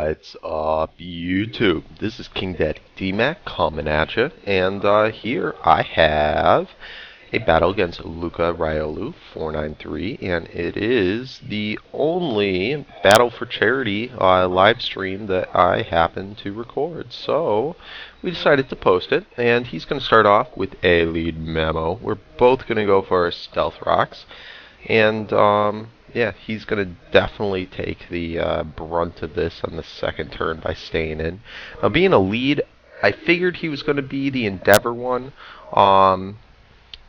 What's up, YouTube? This is KingDaddyDMAC coming at you, and here I have a battle against LucaRiolu493, and it is the only Battle4Charity live stream that I happen to record. So we decided to post it, and he's going to start off with a lead memo. We're both going to go for our stealth rocks, and yeah, he's going to definitely take the brunt of this on the second turn by staying in. Now, being a lead, I figured he was going to be the Endeavor one,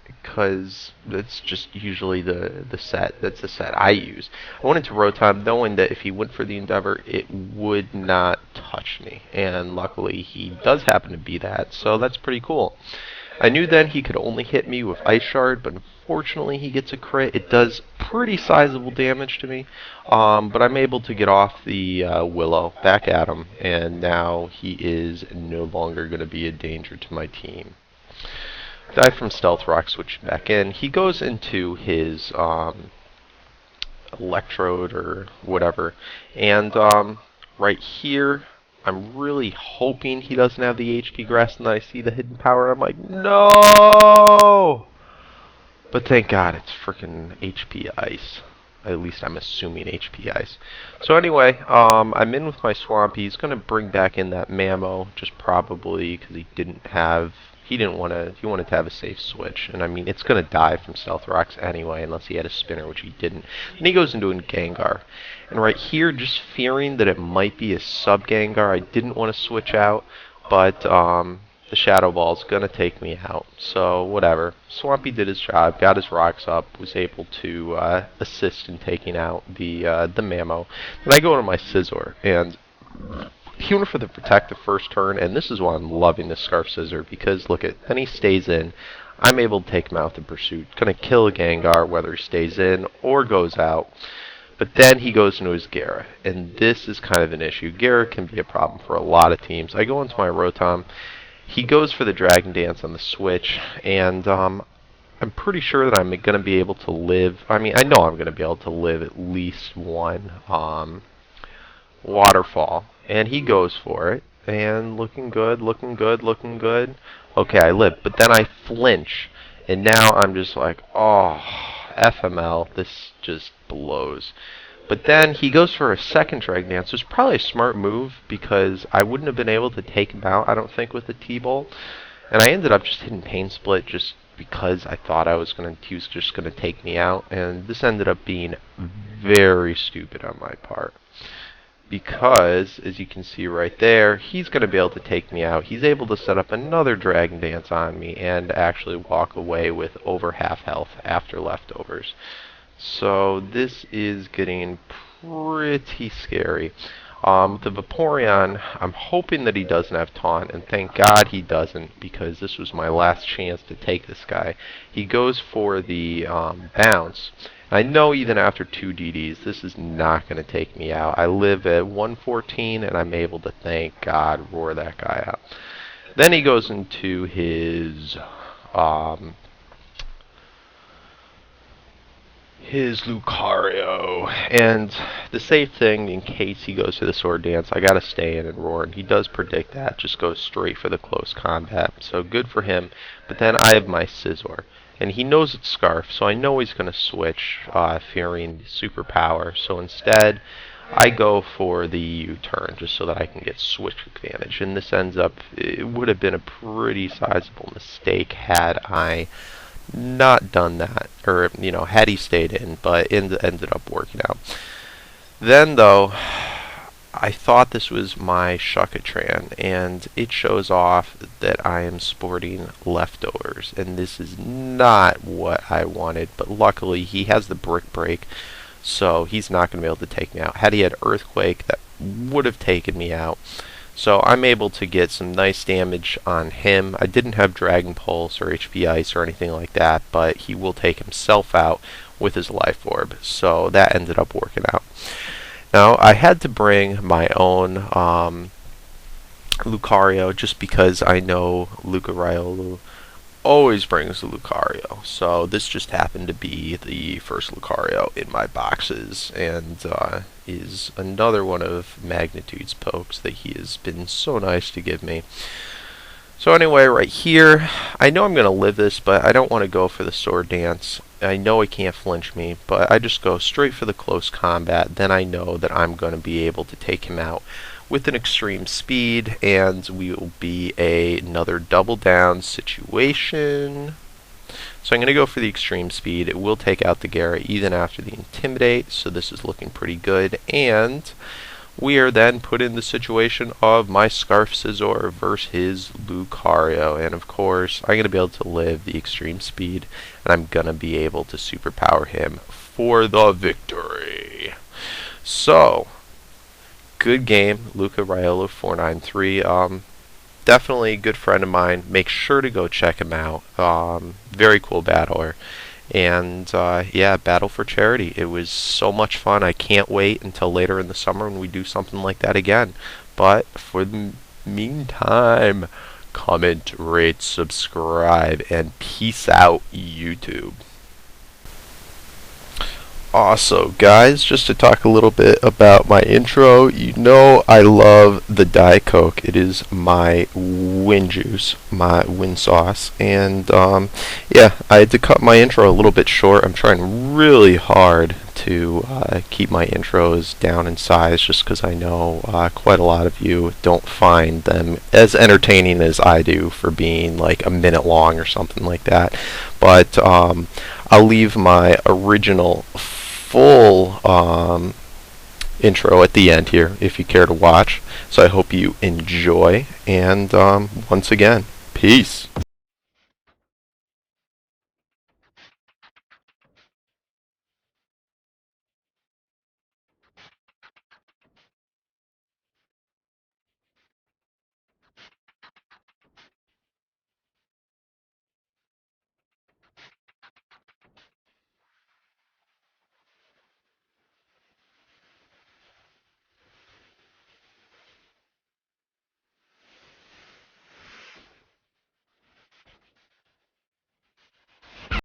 because that's just usually the set. That's the set I use. I went into Rotom knowing that if he went for the Endeavor, it would not touch me. And luckily, he does happen to be that, so that's pretty cool. I knew then he could only hit me with Ice Shard, but unfortunately he gets a crit. It does pretty sizable damage to me, but I'm able to get off the Willow back at him, and now he is no longer going to be a danger to my team. Die from Stealth Rock, switch back in. He goes into his Electrode or whatever, and right here, I'm really hoping he doesn't have the HP Grass, and then I see the hidden power. I'm like, no! But thank God it's freaking HP Ice. At least I'm assuming HP Ice. So anyway, I'm in with my Swampy. He's going to bring back in that Mammo, just probably because he wanted to have a safe switch. And I mean, it's going to die from Stealth Rocks anyway, unless he had a Spinner, which he didn't. Then he goes into a Gengar. And right here, just fearing that it might be a sub-Gengar, I didn't want to switch out, but the Shadow Ball's going to take me out. So, whatever. Swampy did his job, got his rocks up, was able to assist in taking out the Mammo. Then I go into my Scizor, and he went for the Protect the first turn, and this is why I'm loving this Scarf Scissor, because look at, then he stays in. I'm able to take him out in pursuit. Going to kill a Gengar, whether he stays in or goes out. But then he goes into his Gyara, and this is kind of an issue. Gyara can be a problem for a lot of teams. I go into my Rotom. He goes for the Dragon Dance on the switch, and I'm pretty sure that I'm going to be able to live. I mean, I know I'm going to be able to live at least one Waterfall. And he goes for it, and looking good, looking good, looking good. Okay, I live, but then I flinch, and now I'm just like, oh, FML, this just blows. But then he goes for a second Dragon Dance. It's probably a smart move because I wouldn't have been able to take him out, I don't think, with the T-Bolt. And I ended up just hitting Pain Split just because I thought he was just going to take me out. And this ended up being very stupid on my part. Because, as you can see right there, he's going to be able to take me out. He's able to set up another Dragon Dance on me and actually walk away with over half health after leftovers. So this is getting pretty scary. The Vaporeon, I'm hoping that he doesn't have Taunt, and thank God he doesn't, because this was my last chance to take this guy. He goes for the Bounce. I know even after 2 DDs, this is not going to take me out. I live at 114, and I'm able to, thank God, roar that guy out. Then he goes into his Lucario, and the safe thing, in case he goes to the Sword Dance, I gotta stay in and roar, and he does predict that, just goes straight for the close combat, so good for him. But then I have my Scizor, and he knows it's Scarf, so I know he's gonna switch, fearing superpower, so instead I go for the U-turn, just so that I can get switch advantage, and this ends up, it would have been a pretty sizable mistake had I not done that, or had he stayed in, but ended up working out. Then though, I thought this was my Shuckatran, and it shows off that I am sporting leftovers, and this is not what I wanted, but luckily he has the Brick Break, so he's not going to be able to take me out. Had he had Earthquake, that would have taken me out. So I'm able to get some nice damage on him. I didn't have Dragon Pulse or HP Ice or anything like that, but he will take himself out with his Life Orb. So that ended up working out. Now, I had to bring my own Lucario just because I know LucaRiolu always brings the Lucario. So this just happened to be the first Lucario in my boxes, and is another one of Magnitude's pokes that he has been so nice to give me. So anyway, right here, I know I'm going to live this, but I don't want to go for the sword dance. I know he can't flinch me, but I just go straight for the close combat. Then I know that I'm going to be able to take him out with an extreme speed, and we will be another double down situation. So I'm going to go for the extreme speed. It will take out the Gara even after the Intimidate, so this is looking pretty good. And we are then put in the situation of my Scarf Scizor versus his Lucario. And of course, I'm going to be able to live the extreme speed, and I'm going to be able to superpower him for the victory. So, good game, LucaRiolu493. Definitely a good friend of mine. Make sure to go check him out. Very cool battler. And yeah, Battle4Charity. It was so much fun. I can't wait until later in the summer when we do something like that again. But for the meantime, comment, rate, subscribe, and peace out, YouTube. Also, guys, just to talk a little bit about my intro, you know I love the Diet Coke. It is my win juice, my win sauce, and yeah, I had to cut my intro a little bit short. I'm trying really hard to keep my intros down in size, just because I know quite a lot of you don't find them as entertaining as I do for being like a minute long or something like that. But I'll leave my original full intro at the end here if you care to watch. So I hope you enjoy, and once again, peace.